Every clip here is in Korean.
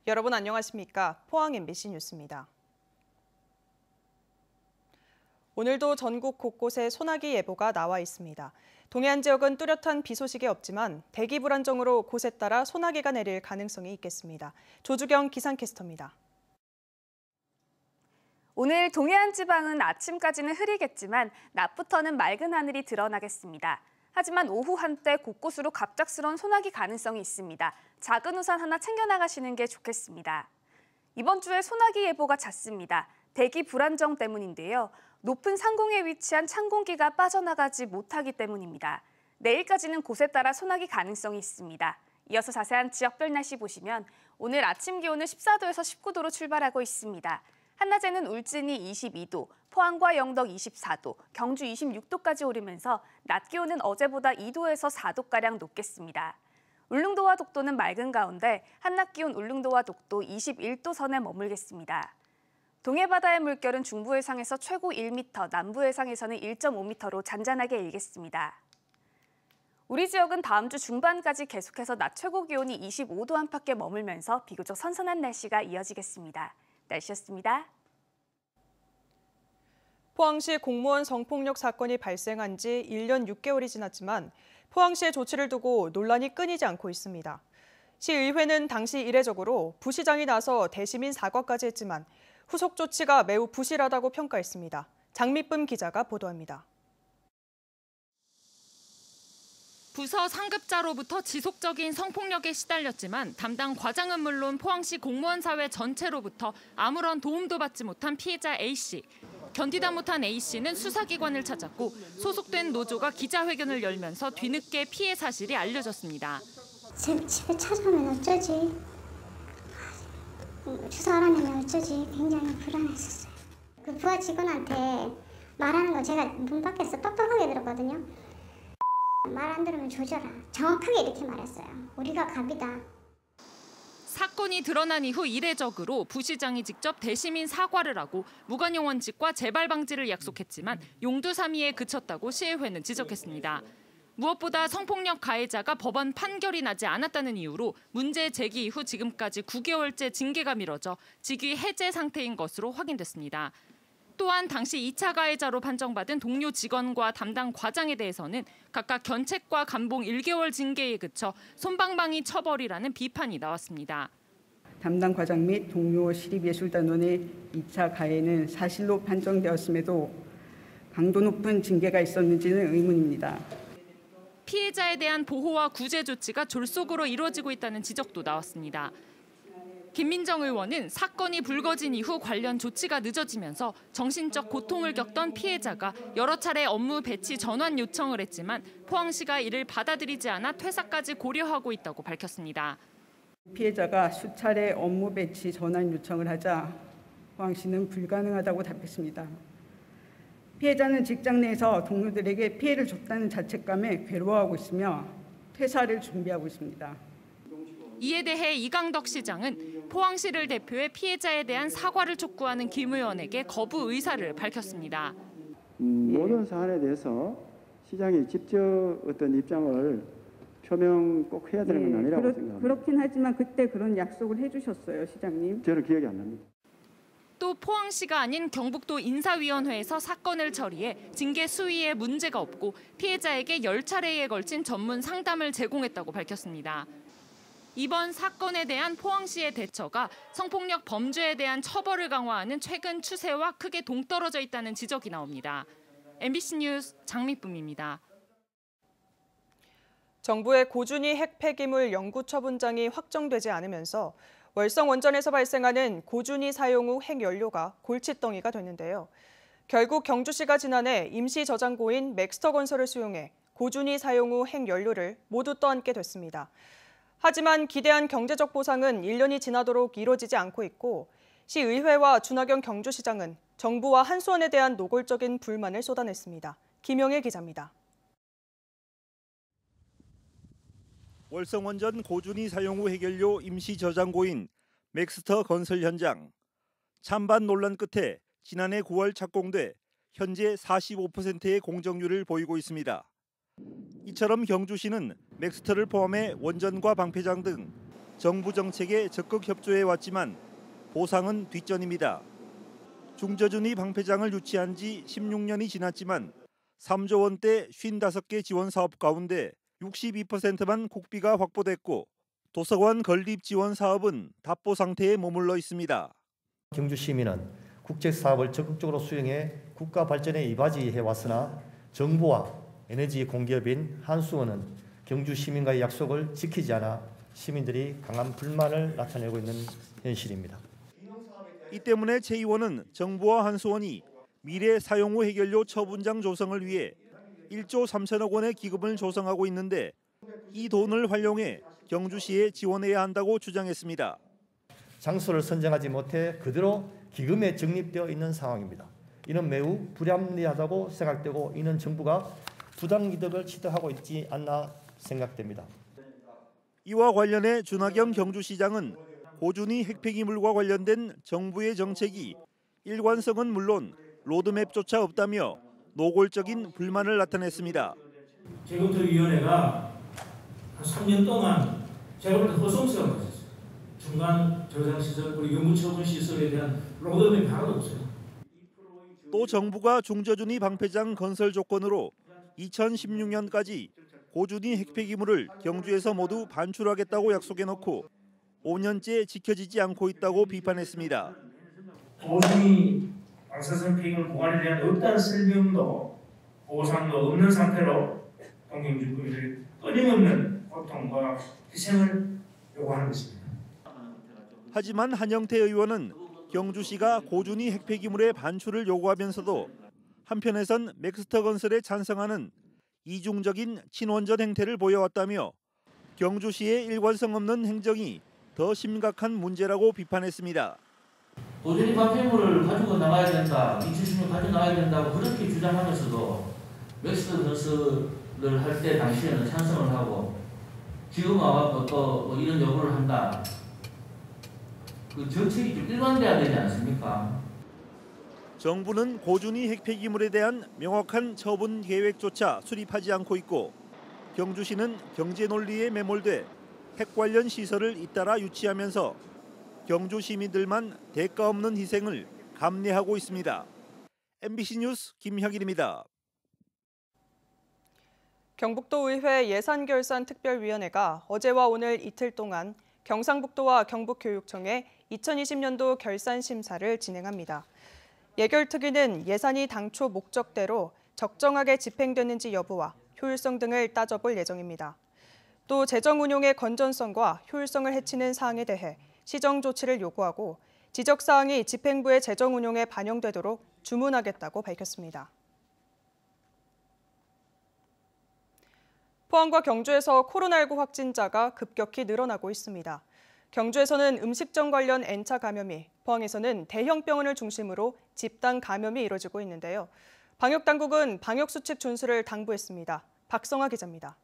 여러분 안녕하십니까? 포항 MBC 뉴스입니다. 오늘도 전국 곳곳에 소나기 예보가 나와 있습니다. 동해안 지역은 뚜렷한 비 소식이 없지만 대기 불안정으로 곳에 따라 소나기가 내릴 가능성이 있겠습니다. 조주경 기상캐스터입니다. 오늘 동해안 지방은 아침까지는 흐리겠지만 낮부터는 맑은 하늘이 드러나겠습니다. 하지만 오후 한때 곳곳으로 갑작스러운 소나기 가능성이 있습니다. 작은 우산 하나 챙겨 나가시는 게 좋겠습니다. 이번 주에 소나기 예보가 잦습니다. 대기 불안정 때문인데요. 높은 상공에 위치한 찬 공기가 빠져나가지 못하기 때문입니다. 내일까지는 곳에 따라 소나기 가능성이 있습니다. 이어서 자세한 지역별 날씨 보시면 오늘 아침 기온은 14도에서 19도로 출발하고 있습니다. 한낮에는 울진이 22도, 포항과 영덕 24도, 경주 26도까지 오르면서 낮 기온은 어제보다 2도에서 4도가량 높겠습니다. 울릉도와 독도는 맑은 가운데 한낮 기온 울릉도와 독도 21도 선에 머물겠습니다. 동해바다의 물결은 중부 해상에서 최고 1m, 남부 해상에서는 1.5m로 잔잔하게 일겠습니다. 우리 지역은 다음 주 중반까지 계속해서 낮 최고 기온이 25도 안팎에 머물면서 비교적 선선한 날씨가 이어지겠습니다. 날씨였습니다. 포항시 공무원 성폭력 사건이 발생한 지 1년 6개월이 지났지만 포항시의 조치를 두고 논란이 끊이지 않고 있습니다. 시의회는 당시 이례적으로 부시장이 나서 대시민 사과까지 했지만 후속 조치가 매우 부실하다고 평가했습니다. 장미쁨 기자가 보도합니다. 부서 상급자로부터 지속적인 성폭력에 시달렸지만 담당 과장은 물론 포항시 공무원 사회 전체로부터 아무런 도움도 받지 못한 피해자 A씨. 견디다 못한 A씨는 수사기관을 찾았고 소속된 노조가 기자회견을 열면서 뒤늦게 피해 사실이 알려졌습니다. 집에 찾아오면 어쩌지? 주소 알아내면 어쩌지? 굉장히 불안했었어요. 그 부하 직원한테 말하는 거 제가 문 밖에서 빡빡하게 들었거든요. 말 안 들으면 조져라. 정확하게 이렇게 말했어요. 우리가 갑이다. 사건이 드러난 이후 이례적으로 부시장이 직접 대시민 사과를 하고 무관용 원칙과 재발 방지를 약속했지만 용두사미에 그쳤다고 시의회는 지적했습니다. 무엇보다 성폭력 가해자가 법원 판결이 나지 않았다는 이유로 문제 제기 이후 지금까지 9개월째 징계가 미뤄져 직위 해제 상태인 것으로 확인됐습니다. 또한 당시 2차 가해자로 판정받은 동료 직원과 담당 과장에 대해서는 각각 견책과 감봉 1개월 징계에 그쳐 솜방망이 처벌이라는 비판이 나왔습니다. 담당 과장 및 동료 시립예술단원의 2차 가해는 사실로 판정되었음에도 강도 높은 징계가 있었는지는 의문입니다. 피해자에 대한 보호와 구제 조치가 졸속으로 이루어지고 있다는 지적도 나왔습니다. 김민정 의원은 사건이 불거진 이후 관련 조치가 늦어지면서 정신적 고통을 겪던 피해자가 여러 차례 업무 배치 전환 요청을 했지만 포항시가 이를 받아들이지 않아 퇴사까지 고려하고 있다고 밝혔습니다. 피해자가 수차례 업무 배치 전환 요청을 하자 포항시는 불가능하다고 답했습니다. 피해자는 직장 내에서 동료들에게 피해를 줬다는 자책감에 괴로워하고 있으며 퇴사를 준비하고 있습니다. 이에 대해 이강덕 시장은 포항시를 대표해 피해자에 대한 사과를 촉구하는 김 의원에게 거부 의사를 밝혔습니다. 모든 사안에 대해서 시장이 직접 어떤 입장을 표명 꼭 해야 되는 건 아니라고 생각합니다. 그렇긴 하지만 그때 그런 약속을 해주셨어요, 시장님. 저는 기억이 안 납니다. 또 포항시가 아닌 경북도 인사위원회에서 사건을 처리해 징계 수위에 문제가 없고 피해자에게 10차례에 걸친 전문 상담을 제공했다고 밝혔습니다. 이번 사건에 대한 포항시의 대처가 성폭력 범죄에 대한 처벌을 강화하는 최근 추세와 크게 동떨어져 있다는 지적이 나옵니다. MBC 뉴스 장미쁨입니다. 정부의 고준희 핵 폐기물 연구 처분장이 확정되지 않으면서 월성 원전에서 발생하는 고준위 사용 후 핵연료가 골칫덩이가 됐는데요. 결국 경주시가 지난해 임시 저장고인 맥스터건설을 수용해 고준위 사용 후 핵연료를 모두 떠안게 됐습니다. 하지만 기대한 경제적 보상은 1년이 지나도록 이루어지지 않고 있고 시의회와 준하경 경주시장은 정부와 한수원에 대한 노골적인 불만을 쏟아냈습니다. 김영일 기자입니다. 월성원전 고준위 사용 후 핵연료 임시 저장고인 맥스터 건설 현장. 찬반 논란 끝에 지난해 9월 착공돼 현재 45%의 공정률을 보이고 있습니다. 이처럼 경주시는 맥스터를 포함해 원전과 방패장 등 정부 정책에 적극 협조해 왔지만 보상은 뒷전입니다. 중저준위 방패장을 유치한 지 16년이 지났지만 3조 원대 55개 지원 사업 가운데 62%만 국비가 확보됐고 도서관 건립 지원 사업은 답보 상태에 머물러 있습니다. 경주 시민은 국책 사업을 적극적으로 수행해 국가 발전에 이바지해 왔으나 정부와 에너지 공기업인 한수원은 경주 시민과의 약속을 지키지 않아 시민들이 강한 불만을 나타내고 있는 현실입니다. 이 때문에 최 의원은 정부와 한수원이 미래 사용후 해결료 처분장 조성을 위해 1조 3천억 원의 기금을 조성하고 있는데 이 돈을 활용해 경주시에 지원해야 한다고 주장했습니다. 장소를 선정하지 못해 그대로 기금에 적립되어 있는 상황입니다. 이는 매우 불합리하다고 생각되고 이는 정부가 부당이득을 시도하고 있지 않나 생각됩니다. 이와 관련해 준하경 경주시장은 고준위 핵폐기물과 관련된 정부의 정책이 일관성은 물론 로드맵조차 없다며 노골적인 불만을 나타냈습니다. 재검토위원회가 한 3년 동안 제가 볼 때 허송세월을 가졌어요. 중간 저장시설 그리고 유무처분 시설에 대한 로드맵이 하나도 없어요. 또 정부가 중저준위 방패장 건설 조건으로 2016년까지 고준위 핵폐기물을 경주에서 모두 반출하겠다고 약속해놓고 5년째 지켜지지 않고 있다고 비판했습니다. 고준위 방사선 폐기물 보관에 대한 없다는 설명도 보상도 없는 상태로 동경주 국민들이 끊임없는 고통과 희생을 요구하는 것입니다. 하지만 한영태 의원은 경주시가 고준위 핵폐기물의 반출을 요구하면서도 한편에선 맥스터 건설에 찬성하는 이중적인 친원전 행태를 보여왔다며 경주시의 일관성 없는 행정이 더 심각한 문제라고 비판했습니다. 고준위 방패물을 가지고 나가야 된다, 2016년 가지고 나가야 된다고 그렇게 주장하면서도 맥스터 건설을 할 때 당시에는 찬성을 하고 지금 와서 또 이런 요구를 한다. 그 정책이 좀 일관돼야 되지 않습니까? 정부는 고준위 핵폐기물에 대한 명확한 처분 계획조차 수립하지 않고 있고 경주시는 경제 논리에 매몰돼 핵 관련 시설을 잇따라 유치하면서 경주 시민들만 대가 없는 희생을 감내하고 있습니다. MBC 뉴스 김혁일입니다. 경북도의회 예산결산특별위원회가 어제와 오늘 이틀 동안 경상북도와 경북교육청의 2020년도 결산 심사를 진행합니다. 예결특위는 예산이 당초 목적대로 적정하게 집행되는지 여부와 효율성 등을 따져볼 예정입니다. 또 재정 운용의 건전성과 효율성을 해치는 사항에 대해 시정 조치를 요구하고 지적 사항이 집행부의 재정 운용에 반영되도록 주문하겠다고 밝혔습니다. 포항과 경주에서 코로나19 확진자가 급격히 늘어나고 있습니다. 경주에서는 음식점 관련 N차 감염이, 포항에서는 대형 병원을 중심으로 집단 감염이 이뤄지고 있는데요. 방역당국은 방역수칙 준수를 당부했습니다. 박성아 기자입니다.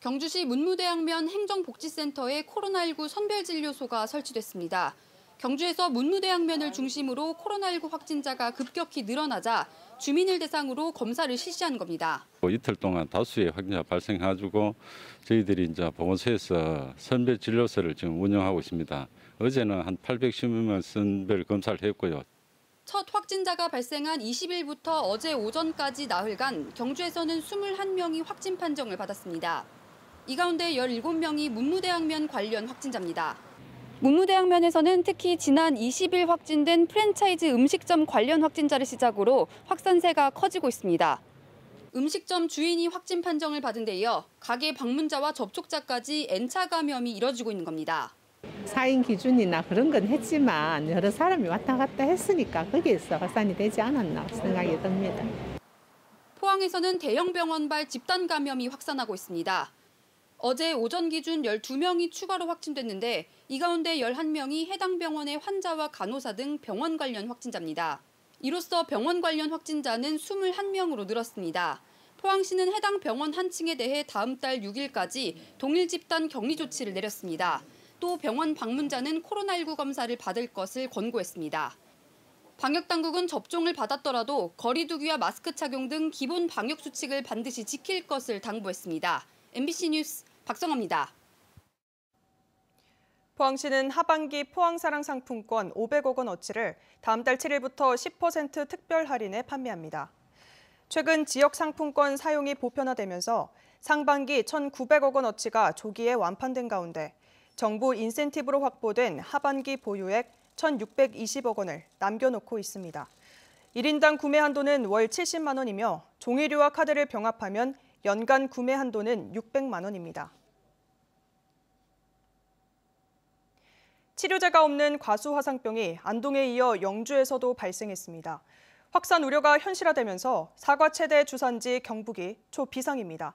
경주시 문무대학면 행정복지센터에 코로나19 선별진료소가 설치됐습니다. 경주에서 문무대학면을 중심으로 코로나19 확진자가 급격히 늘어나자 주민을 대상으로 검사를 실시한 겁니다. 이틀 동안 다수의 확진자 발생해가지고 저희들이 이제 보건소에서 선별 진료소를 지금 운영하고 있습니다. 어제는 한 810명 선별 검사를 했고요. 첫 확진자가 발생한 20일부터 어제 오전까지 나흘간 경주에서는 21명이 확진 판정을 받았습니다. 이 가운데 17명이 문무대학면 관련 확진자입니다. 문무대학면에서는 특히 지난 20일 확진된 프랜차이즈 음식점 관련 확진자를 시작으로 확산세가 커지고 있습니다. 음식점 주인이 확진 판정을 받은 데 이어 가게 방문자와 접촉자까지 N차 감염이 이뤄지고 있는 겁니다. 4인 기준이나 그런 건 했지만 여러 사람이 왔다 갔다 했으니까 거기에서 확산이 되지 않았나 생각이 듭니다. 포항에서는 대형 병원발 집단 감염이 확산하고 있습니다. 어제 오전 기준 12명이 추가로 확진됐는데 이 가운데 11명이 해당 병원의 환자와 간호사 등 병원 관련 확진자입니다. 이로써 병원 관련 확진자는 21명으로 늘었습니다. 포항시는 해당 병원 한 층에 대해 다음 달 6일까지 동일 집단 격리 조치를 내렸습니다. 또 병원 방문자는 코로나19 검사를 받을 것을 권고했습니다. 방역당국은 접종을 받았더라도 거리 두기와 마스크 착용 등 기본 방역 수칙을 반드시 지킬 것을 당부했습니다. MBC 뉴스 박성아입니다. 포항시는 하반기 포항사랑 상품권 500억 원어치를 다음 달 7일부터 10% 특별 할인에 판매합니다. 최근 지역 상품권 사용이 보편화되면서 상반기 1,900억 원어치가 조기에 완판된 가운데 정부 인센티브로 확보된 하반기 보유액 1,620억 원을 남겨놓고 있습니다. 1인당 구매 한도는 월 70만 원이며 종이류와 카드를 병합하면 연간 구매 한도는 600만 원입니다. 치료제가 없는 과수화상병이 안동에 이어 영주에서도 발생했습니다. 확산 우려가 현실화되면서 사과 최대 주산지 경북이 초비상입니다.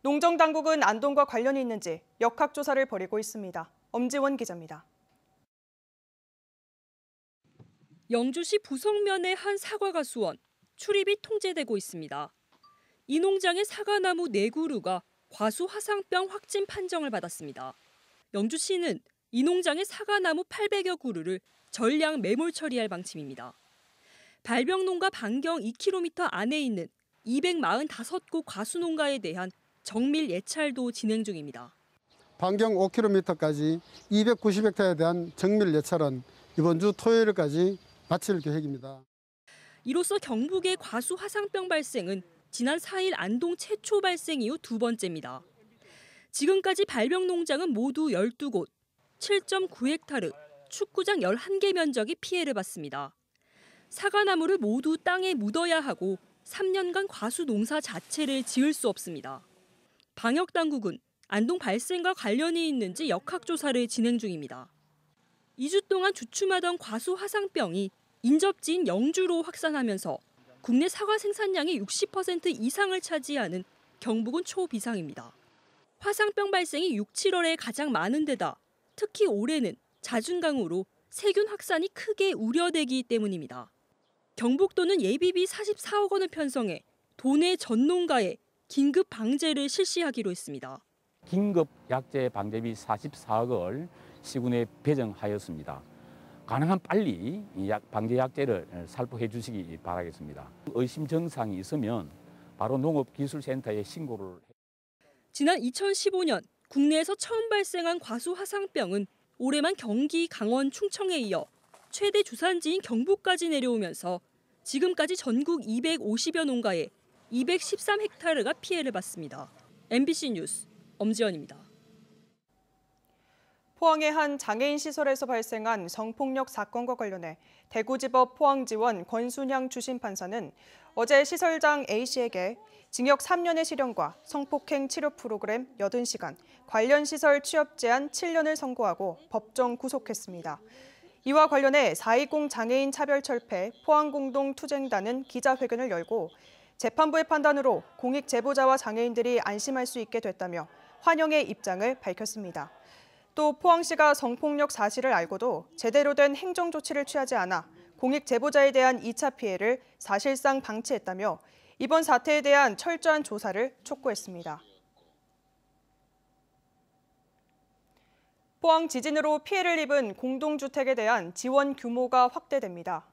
농정당국은 안동과 관련이 있는지 역학조사를 벌이고 있습니다. 엄지원 기자입니다. 영주시 부성면의 한 사과가 수원, 출입이 통제되고 있습니다. 이 농장의 사과나무 4그루가 과수화상병 확진 판정을 받았습니다. 영주시는 이 농장의 사과나무 800여 그루를 전량 매몰 처리할 방침입니다. 발병농가 반경 2km 안에 있는 245곳 과수농가에 대한 정밀 예찰도 진행 중입니다. 반경 5km까지 290헥타에 대한 정밀 예찰은 이번 주 토요일까지 마칠 계획입니다. 이로써 경북의 과수화상병 발생은 지난 4일 안동 최초 발생 이후 2번째입니다. 지금까지 발병 농장은 모두 12곳, 7.9헥타르, 축구장 11개 면적이 피해를 봤습니다. 사과나무를 모두 땅에 묻어야 하고 3년간 과수 농사 자체를 지을 수 없습니다. 방역당국은 안동 발생과 관련이 있는지 역학조사를 진행 중입니다. 2주 동안 주춤하던 과수화상병이 인접지인 영주로 확산하면서 국내 사과 생산량의 60% 이상을 차지하는 경북은 초비상입니다. 화상병 발생이 6, 7월에 가장 많은 데다 특히 올해는 자준강우로 세균 확산이 크게 우려되기 때문입니다. 경북도는 예비비 44억 원을 편성해 도내 전 농가에 긴급 방제를 실시하기로 했습니다. 긴급 약재 방제비 44억을 시군에 배정하였습니다. 가능한 빨리 방제 약재를 살포해 주시기 바라겠습니다. 의심 증상이 있으면 바로 농업기술센터에 신고를. 지난 2015년 국내에서 처음 발생한 과수화상병은 올해만 경기, 강원, 충청에 이어 최대 주산지인 경북까지 내려오면서 지금까지 전국 250여 농가에 213헥타르가 피해를 봤습니다. MBC 뉴스 엄지연입니다. 포항의 한 장애인 시설에서 발생한 성폭력 사건과 관련해 대구지법 포항지원 권순향 주심판사는 어제 시설장 A씨에게 징역 3년의 실형과 성폭행 치료 프로그램 80시간, 관련 시설 취업 제한 7년을 선고하고 법정 구속했습니다. 이와 관련해 4.20 장애인 차별철폐 포항공동투쟁단은 기자회견을 열고 재판부의 판단으로 공익 제보자와 장애인들이 안심할 수 있게 됐다며 환영의 입장을 밝혔습니다. 또 포항시가 성폭력 사실을 알고도 제대로 된 행정 조치를 취하지 않아 공익 제보자에 대한 2차 피해를 사실상 방치했다며 이번 사태에 대한 철저한 조사를 촉구했습니다. 포항 지진으로 피해를 입은 공동주택에 대한 지원 규모가 확대됩니다.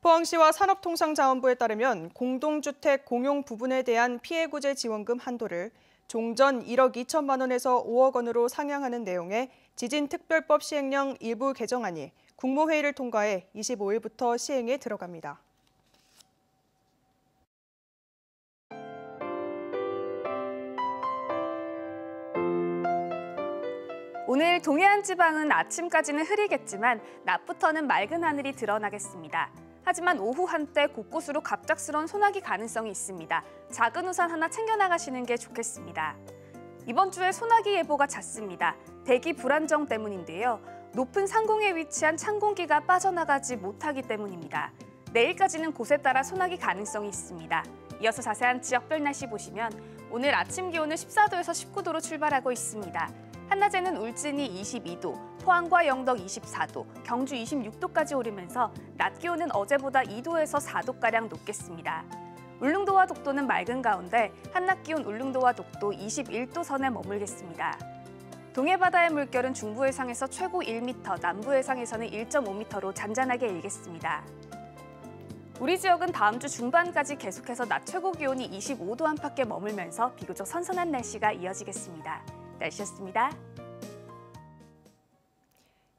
포항시와 산업통상자원부에 따르면 공동주택 공용 부분에 대한 피해 구제 지원금 한도를 종전 1억 2천만 원에서 5억 원으로 상향하는 내용의 지진특별법 시행령 일부 개정안이 국무회의를 통과해 25일부터 시행에 들어갑니다. 오늘 동해안 지방은 아침까지는 흐리겠지만 낮부터는 맑은 하늘이 드러나겠습니다. 하지만 오후 한때 곳곳으로 갑작스러운 소나기 가능성이 있습니다. 작은 우산 하나 챙겨 나가시는 게 좋겠습니다. 이번 주에 소나기 예보가 잦습니다. 대기 불안정 때문인데요. 높은 상공에 위치한 찬 공기가 빠져나가지 못하기 때문입니다. 내일까지는 곳에 따라 소나기 가능성이 있습니다. 이어서 자세한 지역별 날씨 보시면 오늘 아침 기온은 14도에서 19도로 출발하고 있습니다. 한낮에는 울진이 22도, 포항과 영덕 24도, 경주 26도까지 오르면서 낮 기온은 어제보다 2도에서 4도가량 높겠습니다. 울릉도와 독도는 맑은 가운데 한낮 기온 울릉도와 독도 21도 선에 머물겠습니다. 동해바다의 물결은 중부 해상에서 최고 1m, 남부 해상에서는 1.5m로 잔잔하게 일겠습니다. 우리 지역은 다음 주 중반까지 계속해서 낮 최고 기온이 25도 안팎에 머물면서 비교적 선선한 날씨가 이어지겠습니다. 날씨였습니다.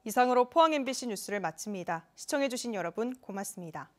이상으로 포항 MBC 뉴스를 마칩니다. 시청해주신 여러분 고맙습니다.